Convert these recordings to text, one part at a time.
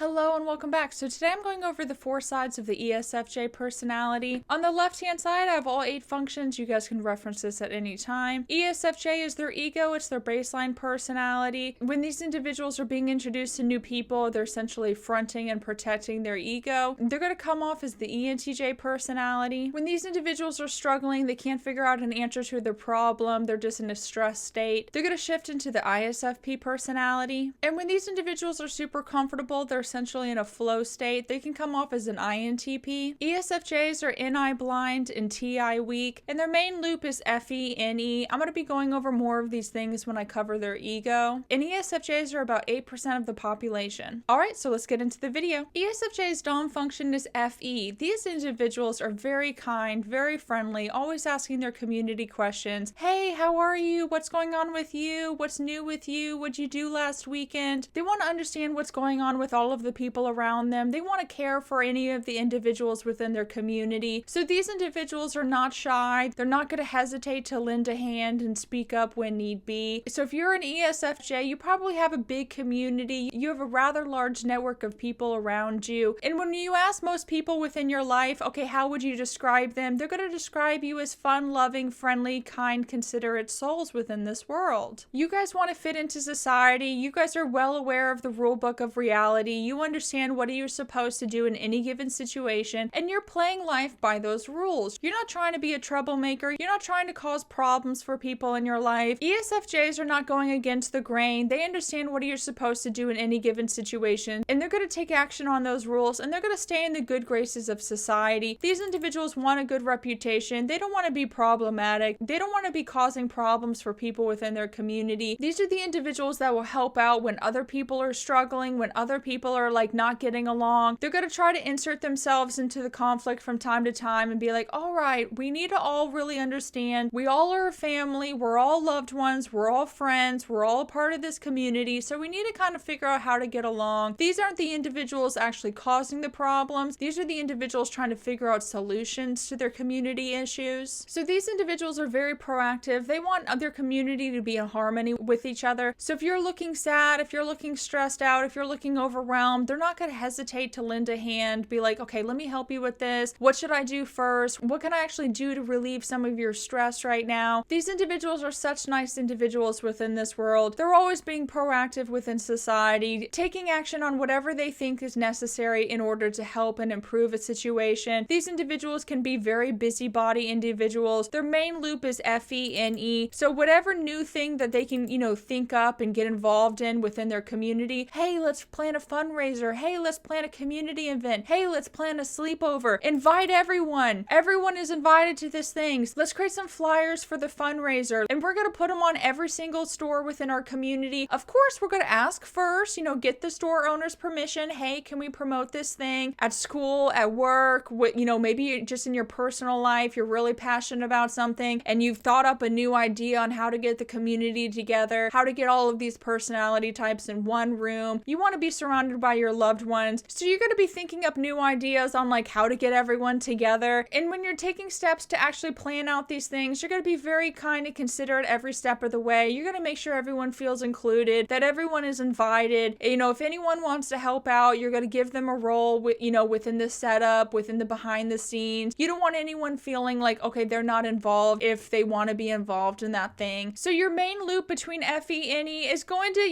Hello and welcome back. So today I'm going over the 4 sides of the ESFJ personality. On the left hand side I have all 8 functions. You guys can reference this at any time. ESFJ is their ego. It's their baseline personality. When these individuals are being introduced to new people, they're essentially fronting and protecting their ego. They're going to come off as the ENTJ personality. When these individuals are struggling, they can't figure out an answer to their problem, they're just in a stress state, they're going to shift into the ISFP personality. And when these individuals are super comfortable, they're essentially in a flow state, they can come off as an INTP. ESFJs are NI blind and TI weak, and their main loop is FE, I'm going to be going over more of these things when I cover their ego. And ESFJs are about 8% of the population. Alright, so let's get into the video. ESFJ's Dom function is FE. These individuals are very kind, very friendly, always asking their community questions. Hey, how are you? What's going on with you? What's new with you? What'd you do last weekend? They want to understand what's going on with all of the people around them. They want to care for any of the individuals within their community. So these individuals are not shy. They're not going to hesitate to lend a hand and speak up when need be. So if you're an ESFJ, you probably have a big community. You have a rather large network of people around you. And when you ask most people within your life, okay, how would you describe them? They're going to describe you as fun, loving, friendly, kind, considerate souls within this world. You guys want to fit into society. You guys are well aware of the rule book of reality. You understand what you're supposed to do in any given situation, and you're playing life by those rules. You're not trying to be a troublemaker. You're not trying to cause problems for people in your life. ESFJs are not going against the grain. They understand what you're supposed to do in any given situation, and they're going to take action on those rules, and they're going to stay in the good graces of society. These individuals want a good reputation. They don't want to be problematic. They don't want to be causing problems for people within their community. These are the individuals that will help out when other people are struggling, when other people are like not getting along. They're going to try to insert themselves into the conflict from time to time and be like, all right, we need to all really understand. We all are a family. We're all loved ones. We're all friends. We're all a part of this community. So we need to kind of figure out how to get along. These aren't the individuals actually causing the problems. These are the individuals trying to figure out solutions to their community issues. So these individuals are very proactive. They want their community to be in harmony with each other. So if you're looking sad, if you're looking stressed out, if you're looking overwhelmed, they're not going to hesitate to lend a hand, be like, okay, let me help you with this. What should I do first? What can I actually do to relieve some of your stress right now? These individuals are such nice individuals within this world. They're always being proactive within society, taking action on whatever they think is necessary in order to help and improve a situation. These individuals can be very busybody individuals. Their main loop is FE. So whatever new thing that they can, think up and get involved in within their community, hey, let's plan a fundraiser. Hey, let's plan a community event. Hey, let's plan a sleepover. Invite everyone. Everyone is invited to this thing. Let's create some flyers for the fundraiser, and we're going to put them on every single store within our community. Of course, we're going to ask first, get the store owner's permission. Hey, can we promote this thing at school, at work, maybe just in your personal life, you're really passionate about something and you've thought up a new idea on how to get the community together, how to get all of these personality types in one room. You want to be surrounded by your loved ones. So you're going to be thinking up new ideas on like how to get everyone together. And when you're taking steps to actually plan out these things, you're going to be very kind and considerate every step of the way. You're going to make sure everyone feels included, that everyone is invited. If anyone wants to help out, you're going to give them a role within the setup, within the behind the scenes. You don't want anyone feeling like, okay, they're not involved if they want to be involved in that thing. So your main loop between FE and E is going to,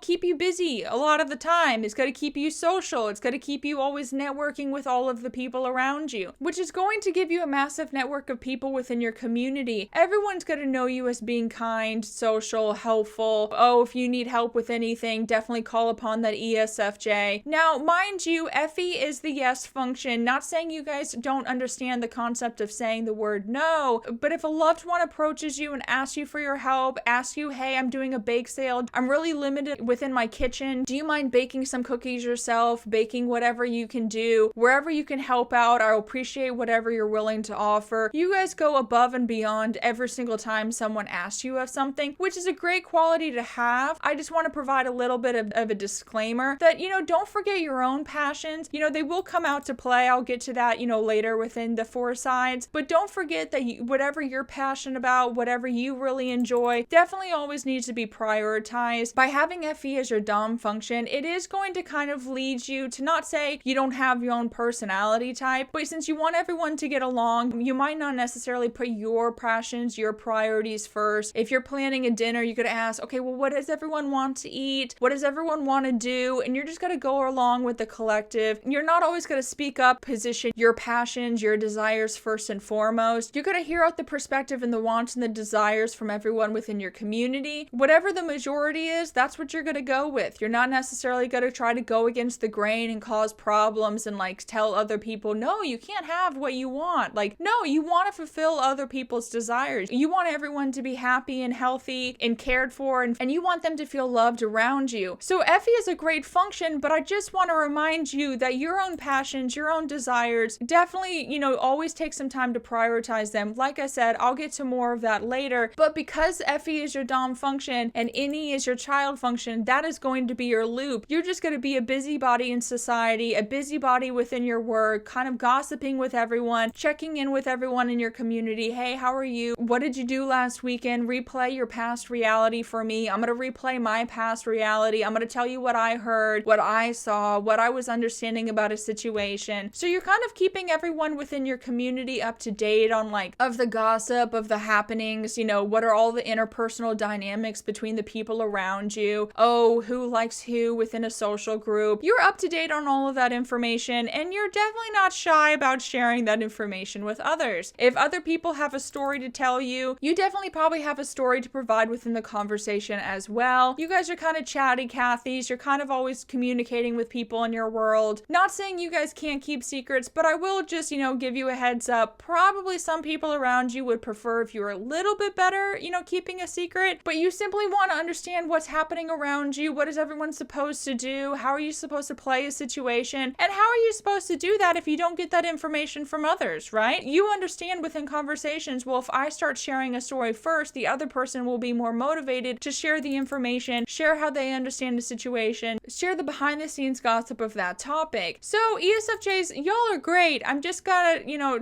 keep you busy a lot of the time. It's going to keep you social. It's going to keep you always networking with all of the people around you, which is going to give you a massive network of people within your community. Everyone's going to know you as being kind, social, helpful. Oh, if you need help with anything, definitely call upon that ESFJ. Now, mind you, FE is the yes function. Not saying you guys don't understand the concept of saying the word no, but if a loved one approaches you and asks you for your help, asks you, hey, I'm doing a bake sale, I'm really limited within my kitchen, do you mind baking some cookies yourself, baking whatever you can do, wherever you can help out, I'll appreciate whatever you're willing to offer. You guys go above and beyond every single time someone asks you of something, which is a great quality to have. I just want to provide a little bit of a disclaimer that, don't forget your own passions. They will come out to play. I'll get to that, later within the 4 sides, but don't forget that whatever you're passionate about, whatever you really enjoy, definitely always needs to be prioritized. By having FE as your Dom function, it is going to kind kind of leads you to not say you don't have your own personality type, but since you want everyone to get along, you might not necessarily put your passions, your priorities first. If you're planning a dinner, you could ask, okay, well, what does everyone want to eat? What does everyone want to do? And you're just going to go along with the collective. You're not always going to speak up, position your passions, your desires first and foremost. You're going to hear out the perspective and the wants and the desires from everyone within your community. Whatever the majority is, that's what you're going to go with. You're not necessarily going to try to go against the grain and cause problems and like tell other people, no, you can't have what you want. Like, no, you want to fulfill other people's desires. You want everyone to be happy and healthy and cared for, and you want them to feel loved around you. So Effie is a great function, but I just want to remind you that your own passions, your own desires, definitely, always take some time to prioritize them. Like I said, I'll get to more of that later, but because Effie is your dom function and Innie is your child function, that is going to be your loop. You're just going to be a busybody in society, a busybody within your work, kind of gossiping with everyone, checking in with everyone in your community. Hey, how are you? What did you do last weekend? Replay your past reality for me. I'm going to replay my past reality. I'm going to tell you what I heard, what I saw, what I was understanding about a situation. So you're kind of keeping everyone within your community up to date on of the gossip, of the happenings, what are all the interpersonal dynamics between the people around you? Oh, who likes who within a social group? You're up to date on all of that information, and you're definitely not shy about sharing that information with others. If other people have a story to tell you, you definitely probably have a story to provide within the conversation as well. You guys are kind of chatty Cathys. You're kind of always communicating with people in your world. Not saying you guys can't keep secrets, but I will just, give you a heads up. Probably some people around you would prefer if you were a little bit better, keeping a secret, but you simply want to understand what's happening around you. What is everyone supposed to do? How are you supposed to play a situation? And how are you supposed to do that if you don't get that information from others, right? You understand within conversations, well, if I start sharing a story first, the other person will be more motivated to share the information, share how they understand the situation, share the behind the scenes gossip of that topic. So ESFJs, y'all are great. I'm just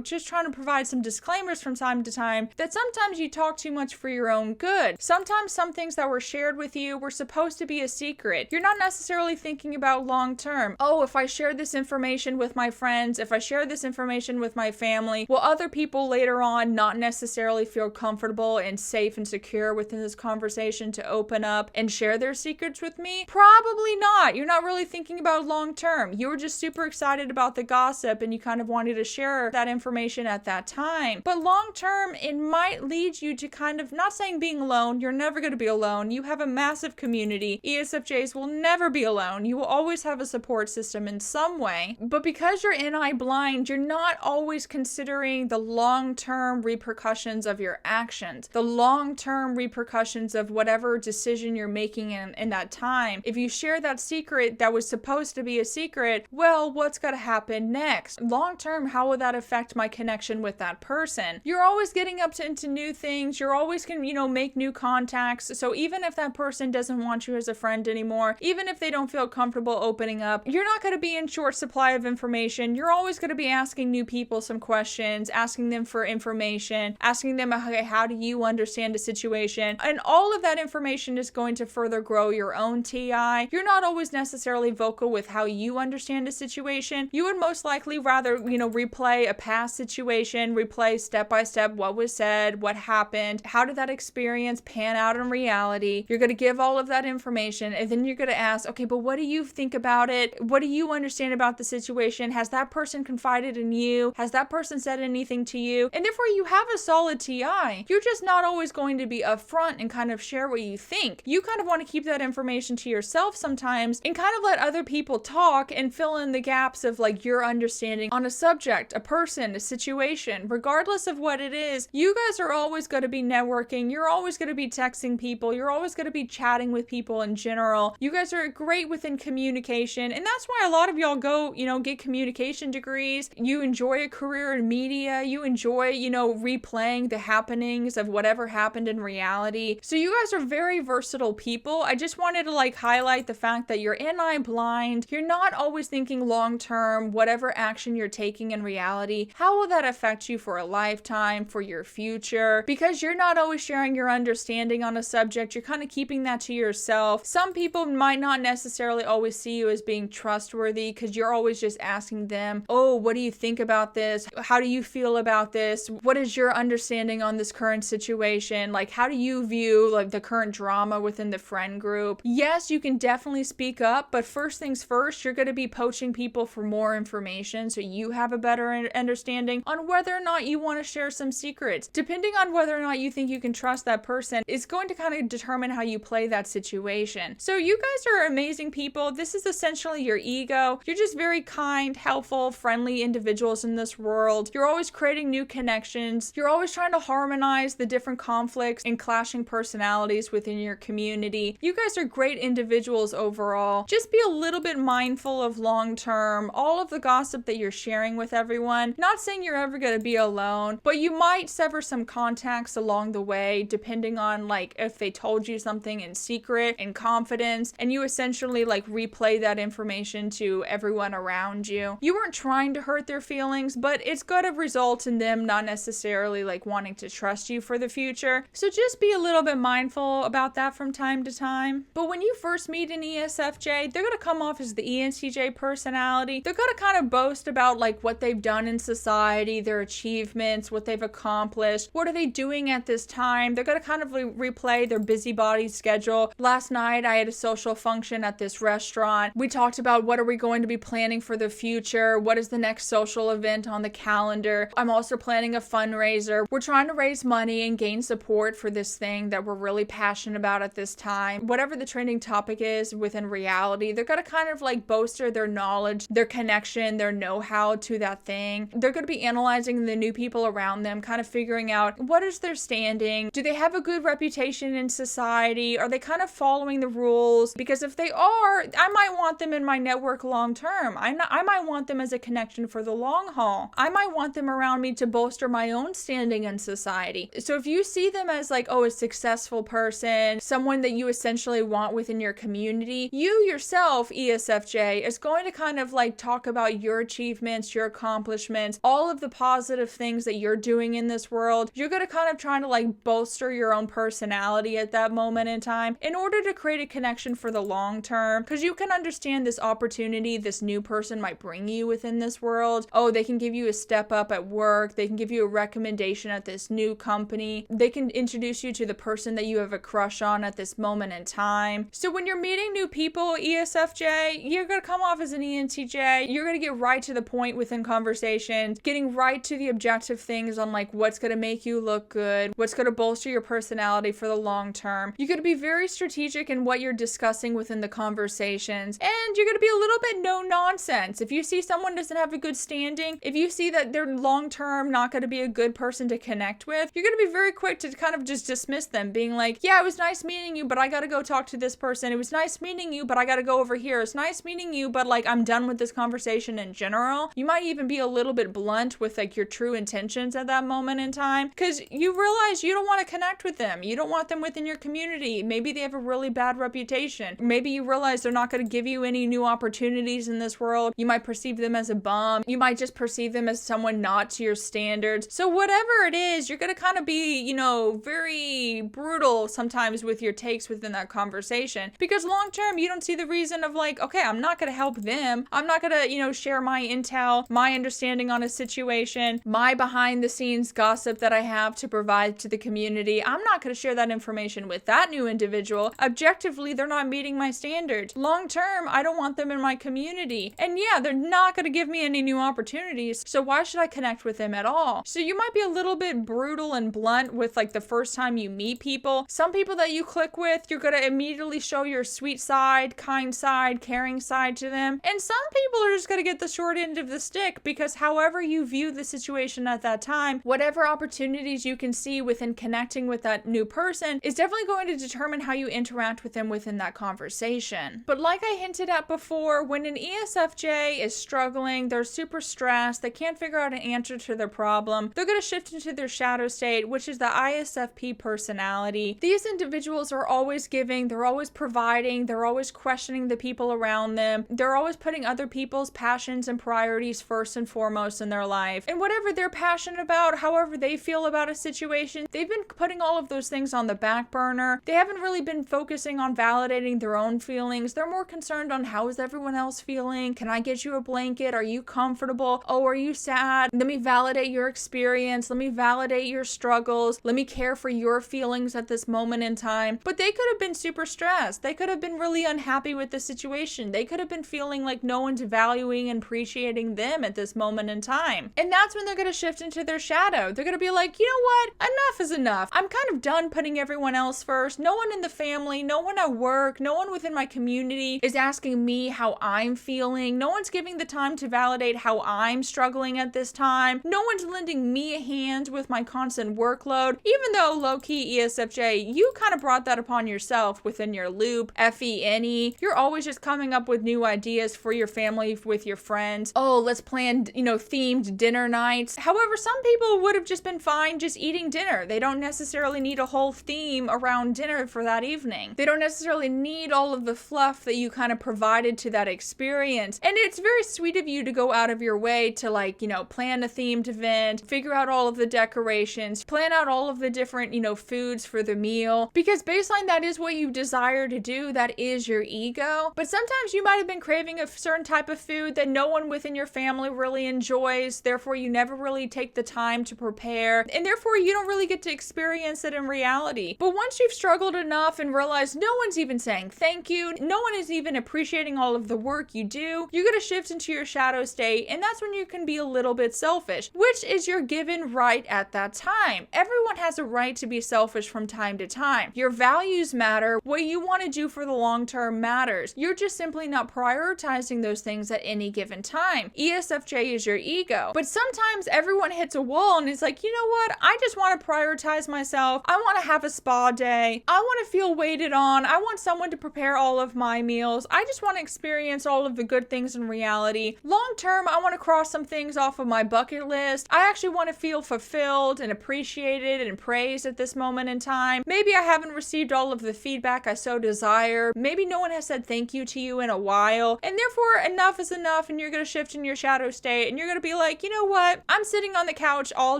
just trying to provide some disclaimers from time to time that sometimes you talk too much for your own good. Sometimes some things that were shared with you were supposed to be a secret. You're not necessarily thinking about long term. Oh, if I share this information with my friends, if I share this information with my family, will other people later on not necessarily feel comfortable and safe and secure within this conversation to open up and share their secrets with me? Probably not. You're not really thinking about long term. You were just super excited about the gossip and you kind of wanted to share that information at that time. But long term, it might lead you to kind of, not saying being alone, you're never going to be alone. You have a massive community. ESFJs will never be alone. You will always have a support system in some way. But because you're NI blind, you're not always considering the long-term repercussions of your actions, the long-term repercussions of whatever decision you're making in that time. If you share that secret that was supposed to be a secret, well, what's going to happen next? Long-term, how will that affect my connection with that person? You're always getting up into new things. You're always can, make new contacts. So even if that person doesn't want you as a friend anymore, even if they don't feel comfortable opening up, you're not going to be in short supply of information. You're always going to be asking new people some questions, asking them for information, asking them, okay, how do you understand a situation? And all of that information is going to further grow your own TI. You're not always necessarily vocal with how you understand a situation. You would most likely rather, replay a past situation, replay step by step what was said, what happened, how did that experience pan out in reality. You're going to give all of that information, and then you're going to ask, okay, but what do you think about it? What do you understand about the situation? Has that person confided in you? Has that person said anything to you? And therefore you have a solid TI. You're just not always going to be upfront and kind of share what you think. You kind of want to keep that information to yourself sometimes and kind of let other people talk and fill in the gaps of your understanding on a subject, a person, a situation. Regardless of what it is, you guys are always going to be networking. You're always going to be texting people. You're always going to be chatting with people in general. You guys are great within communication, and that's why a lot of y'all go, get communication degrees. You enjoy a career in media. You enjoy, replaying the happenings of whatever happened in reality. So you guys are very versatile people. I just wanted to highlight the fact that you're NI blind. You're not always thinking long term, whatever action you're taking in reality, how will that affect you for a lifetime, for your future? Because you're not always sharing your understanding on a subject, you're kind of keeping that to yourself. Some people might not necessarily always always see you as being trustworthy because you're always just asking them, oh, what do you think about this? How do you feel about this? What is your understanding on this current situation? Like, how do you view like the current drama within the friend group? Yes, you can definitely speak up, but first things first, you're going to be poaching people for more information so you have a better understanding on whether or not you want to share some secrets. Depending on whether or not you think you can trust that person, it's going to kind of determine how you play that situation. So you guys are amazing people. This is essentially your ego. You're just very kind, helpful, friendly individuals in this world. You're always creating new connections. You're always trying to harmonize the different conflicts and clashing personalities within your community. You guys are great individuals overall. Just be a little bit mindful of long term, all of the gossip that you're sharing with everyone. Not saying you're ever going to be alone, but you might sever some contacts along the way, depending on like if they told you something in secret, in confidence, and you essentially like replay that information to everyone around you. You weren't trying to hurt their feelings, but it's going to result in them not necessarily like wanting to trust you for the future. So just be a little bit mindful about that from time to time. But when you first meet an ESFJ, they're going to come off as the ENTJ personality. They're going to kind of boast about like what they've done in society, their achievements, what they've accomplished, what are they doing at this time. They're going to kind of replay their busybody schedule. Last night I had a social function at this restaurant. We talked about what are we going to be planning for the future, what is the next social event on the calendar. I'm also planning a fundraiser. We're trying to raise money and gain support for this thing that we're really passionate about at this time. Whatever the trending topic is within reality, they're going to kind of like bolster their knowledge, their connection, their know-how to that thing. They're going to be analyzing the new people around them, kind of figuring out what is their standing. Do they have a good reputation in society? Are they kind of following the rules? Because if they are, I might want them in my network long term. I might want them as a connection for the long haul. I might want them around me to bolster my own standing in society. So if you see them as like, oh, a successful person, someone that you essentially want within your community, you yourself, ESFJ, is going to kind of like talk about your achievements, your accomplishments, all of the positive things that you're doing in this world. You're going to kind of try to like bolster your own personality at that moment in time in order to create a connection for the long term, because you can understand this opportunity this new person might bring you within this world. Oh, they can give you a step up at work. They can give you a recommendation at this new company. They can introduce you to the person that you have a crush on at this moment in time. So when you're meeting new people, ESFJ, you're going to come off as an ENTJ. You're going to get right to the point within conversations, getting right to the objective things on like what's going to make you look good, what's going to bolster your personality for the long term. You're going to be very strategic in what you're discussing within the conversations, and you're going to be a little bit no nonsense. If you see someone doesn't have a good standing, if you see that they're long term not going to be a good person to connect with, you're going to be very quick to kind of just dismiss them, being like, yeah, it was nice meeting you, but I got to go talk to this person. It was nice meeting you, but I got to go over here. It's nice meeting you, but like I'm done with this conversation in general. You might even be a little bit blunt with like your true intentions at that moment in time, because you realize you don't want to connect with them. You don't want them within your community. Maybe they have a really bad reputation. Maybe you realize they're not going to give you any new opportunities in this world. You might perceive them as a bum. You might just perceive them as someone not to your standards. So whatever it is, you're going to kind of be, you know, very brutal sometimes with your takes within that conversation, because long term you don't see the reason of like, okay, I'm not going to help them. I'm not going to, you know, share my intel, my understanding on a situation, my behind the scenes gossip that I have to provide to the community. I'm not going to share that information with that new individual. Objectively, they're not meeting my standards. Long term, I don't want them in my community. And yeah, they're not going to give me any new opportunities. So why should I connect with them at all? So you might be a little bit brutal and blunt with like the first time you meet people. Some people that you click with, you're going to immediately show your sweet side, kind side, caring side to them. And some people are just going to get the short end of the stick, because however you view the situation at that time, whatever opportunities you can see within connecting with that new person is definitely going to determine how you interact with them within that conversation. But like I hinted at before, when an ESFJ is struggling, they're super stressed, they can't figure out an answer to their problem, they're going to shift into their shadow state, which is the ISFP personality. These individuals are always giving, they're always providing, they're always questioning the people around them, they're always putting other people's passions and priorities first and foremost in their life. And whatever they're passionate about, however they feel about a situation, they've been putting all of those things on the back burner. They haven't really been focusing on validating their own feelings. They're They're more concerned on how is everyone else feeling? Can I get you a blanket? Are you comfortable? Oh, are you sad? Let me validate your experience. Let me validate your struggles. Let me care for your feelings at this moment in time. But they could have been super stressed. They could have been really unhappy with the situation. They could have been feeling like no one's valuing and appreciating them at this moment in time. And that's when they're going to shift into their shadow. They're going to be like, you know what? Enough is enough. I'm kind of done putting everyone else first. No one in the family, no one at work, no one within my community is asking me how I'm feeling. No one's giving the time to validate how I'm struggling at this time. No one's lending me a hand with my constant workload. Even though low-key ESFJ, you kind of brought that upon yourself within your loop. FENE, you're always just coming up with new ideas for your family, with your friends. Oh, let's plan, themed dinner nights. However, some people would have just been fine just eating dinner. They don't necessarily need a whole theme around dinner for that evening. They don't necessarily need all of the fluff that you kind of provided to that experience. And it's very sweet of you to go out of your way to plan a themed event, figure out all of the decorations, plan out all of the different, foods for the meal. Because baseline, that is what you desire to do. That is your ego. But sometimes you might have been craving a certain type of food that no one within your family really enjoys. Therefore, you never really take the time to prepare. And therefore, you don't really get to experience it in reality. But once you've struggled enough and realized no one's even saying thank you, no one is even appreciating all of the work you do, you're going to shift into your shadow state. And that's when you can be a little bit selfish, which is your given right at that time. Everyone has a right to be selfish from time to time. Your values matter. What you want to do for the long term matters. You're just simply not prioritizing those things at any given time. ESFJ is your ego. But sometimes everyone hits a wall and is like, you know what? I just want to prioritize myself. I want to have a spa day. I want to feel waited on. I want someone to prepare all of my meals. I just want to experience all of the good things in reality. Long term, I want to cross some things off of my bucket list. I actually want to feel fulfilled and appreciated and praised at this moment in time. Maybe I haven't received all of the feedback I so desire. Maybe no one has said thank you to you in a while. And therefore, enough is enough, and you're going to shift in your shadow state and you're going to be like, you know what? I'm sitting on the couch all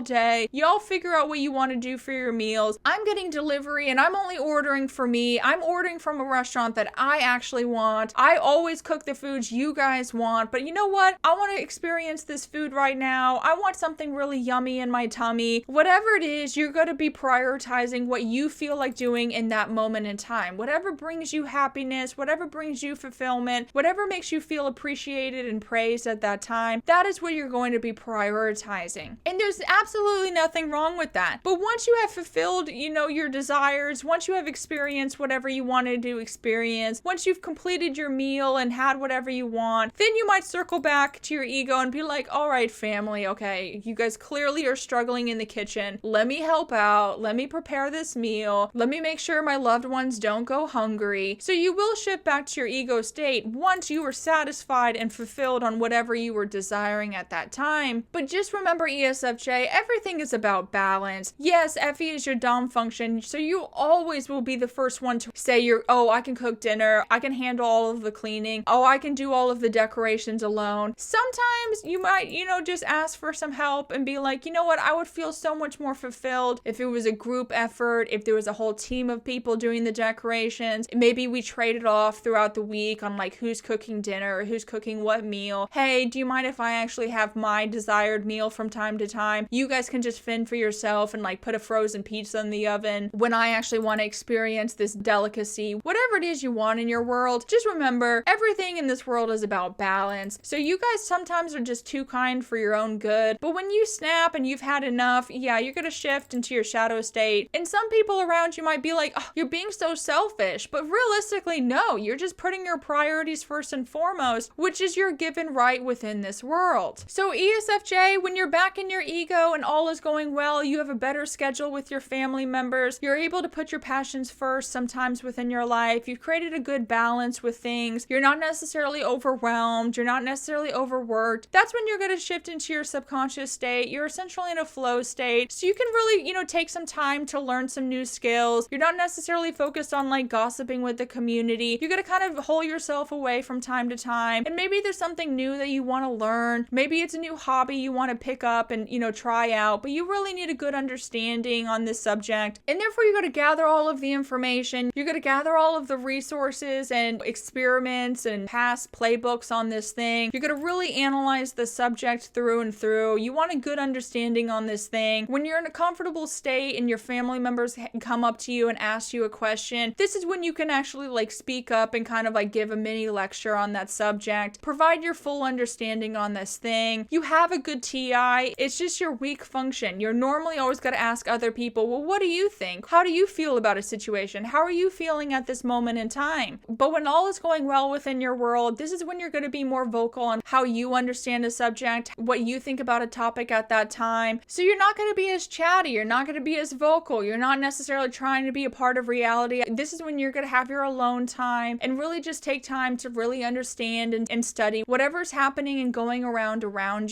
day. Y'all figure out what you want to do for your meals. I'm getting delivery and I'm only ordering for me. I'm ordering from a restaurant that I actually want. I always cook the foods you guys want, but you know what? I want to experience this food right now. I want something really yummy in my tummy. Whatever it is, you're going to be prioritizing what you feel like doing in that moment in time. Whatever brings you happiness, whatever brings you fulfillment, whatever makes you feel appreciated and praised at that time, that is what you're going to be prioritizing. And there's absolutely nothing wrong with that. But once you have fulfilled, your desires, once you have experienced whatever you wanted to experience, once you've completed your meal and had whatever you want, then you might circle back to your ego and be like, all right, family, okay, you guys clearly are struggling in the kitchen. Let me help out. Let me prepare this meal. Let me make sure my loved ones don't go hungry. So you will shift back to your ego state once you were satisfied and fulfilled on whatever you were desiring at that time. But just remember, ESFJ, everything is about balance. Yes, FE is your dom function, so you always will be the first one to say I can cook dinner, I can handle all of the cleaning, I can do all of the decorations alone. Sometimes you might, just ask for some help and be like, you know what, I would feel so much more fulfilled if it was a group effort, if there was a whole team of people doing the decorations. Maybe we traded off throughout the week on who's cooking dinner, or who's cooking what meal. Hey, do you mind if I actually have my desired meal from time to time? You guys can just fend for yourself and put a frozen pizza in the oven when I actually want to experience this delicacy. Whatever it is you want in your world, just remember, everything in this world is about balance. So you guys sometimes are just too kind for your own good. But when you snap and you've had enough, yeah, you're going to shift into your shadow state. And some people around you might be like, oh, you're being so selfish. But realistically, no, you're just putting your priorities first and foremost, which is your given right within this world. So ESFJ, when you're back in your ego and all is going well, you have a better schedule with your family members. You're able to put your passions first sometimes within your life. You've created a good balance with things. You're not necessarily overwhelmed. You're not necessarily overworked. That's when you're going to shift into your subconscious state. You're essentially in a flow state. So you can really, take some time to learn some new skills. You're not necessarily focused on gossiping with the community. You're going to kind of hold yourself away from time to time. And maybe there's something new that you want to learn. Maybe it's a new hobby you want to pick up and, try out, but you really need a good understanding on this subject. And therefore, you're going to gather all of the information. You're going to gather all of the resources and experiments and past playbooks on this thing. You're going to really analyze the subject through and through. You want a good understanding on this thing. When you're in a comfortable state and your family members come up to you and ask you a question, this is when you can actually like speak up and kind of like give a mini lecture on that subject. Provide your full understanding on this thing. You have a good TI. It's just your weak function. You're normally always going to ask other people, well, what do you think? How do you feel about a situation? How are you feeling at this moment in time? But when all is going well within your world, this is when you're going to be more vocal on how you understand a subject, what you think about a topic at that time. So you're not going to be as chatty. You're not going to be as vocal. You're not necessarily trying to be a part of reality. This is when you're going to have your alone time and really just take time to really understand and study whatever's happening and going around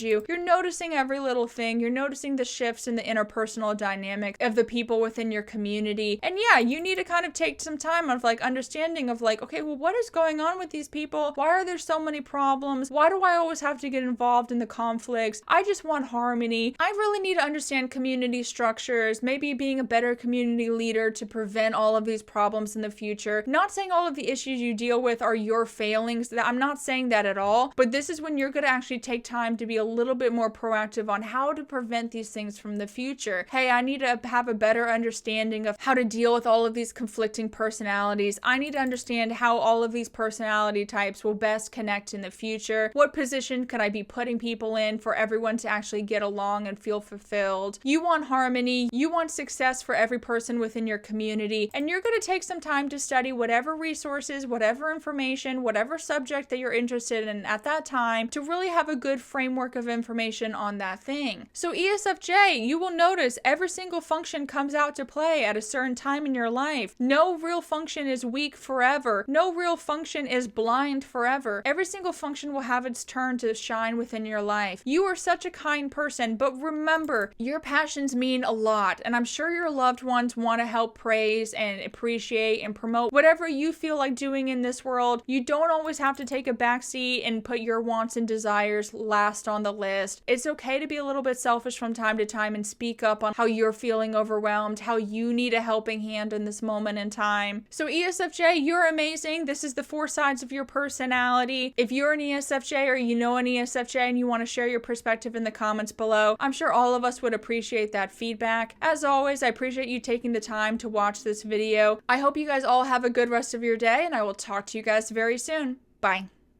you. You're noticing every little thing. You're noticing the shifts in the interpersonal dynamic of the people within your community. And yeah, you need to kind of take some time of like understanding of like, okay, well, what is going on with these people? Why are there so many problems? Why do I always have to get involved in the conflicts? I just want harmony. I really need to understand community structures, maybe being a better community leader to prevent all of these problems in the future. Not saying all of the issues you deal with are your failings. I'm not saying that at all, but this is when you're going to actually take time to be a little bit more proactive on how to prevent these things from the future. Hey, I need to have a better understanding of how to deal with all of these conflicting personalities. I need to understand how all of these personality types will best connect in the future. What position could I be putting people in for everyone to actually get along and feel fulfilled? You want harmony. You want success for every person within your community, and you're going to take some time to study whatever resources, whatever information, whatever subject that you're interested in at that time to really have a good framework of information on that thing. So ESFJ, you will notice every single function comes out to play at a certain time in your life. No real function is weak forever. No real function is blind forever. Every single function will have its turn to shine within your life. You are such a kind person, but remember, your passions mean a lot, and I'm sure your loved ones want to help praise and appreciate and promote whatever you feel like doing in this world. You don't always have to take a backseat and put your wants and desires last on the list. It's okay to be a little bit selfish from time to time and speak up on how you're feeling overwhelmed, how you need a helping hand in this moment in time. So ESFJ, you're amazing. This is the 4 sides of your personality. If you're an ESFJ or you know an ESFJ and you want to share your perspective in the comments below, I'm sure all of us would appreciate that feedback. As always, I appreciate you taking the time to watch this video. I hope you guys all have a good rest of your day, and I will talk to you guys very soon. Bye.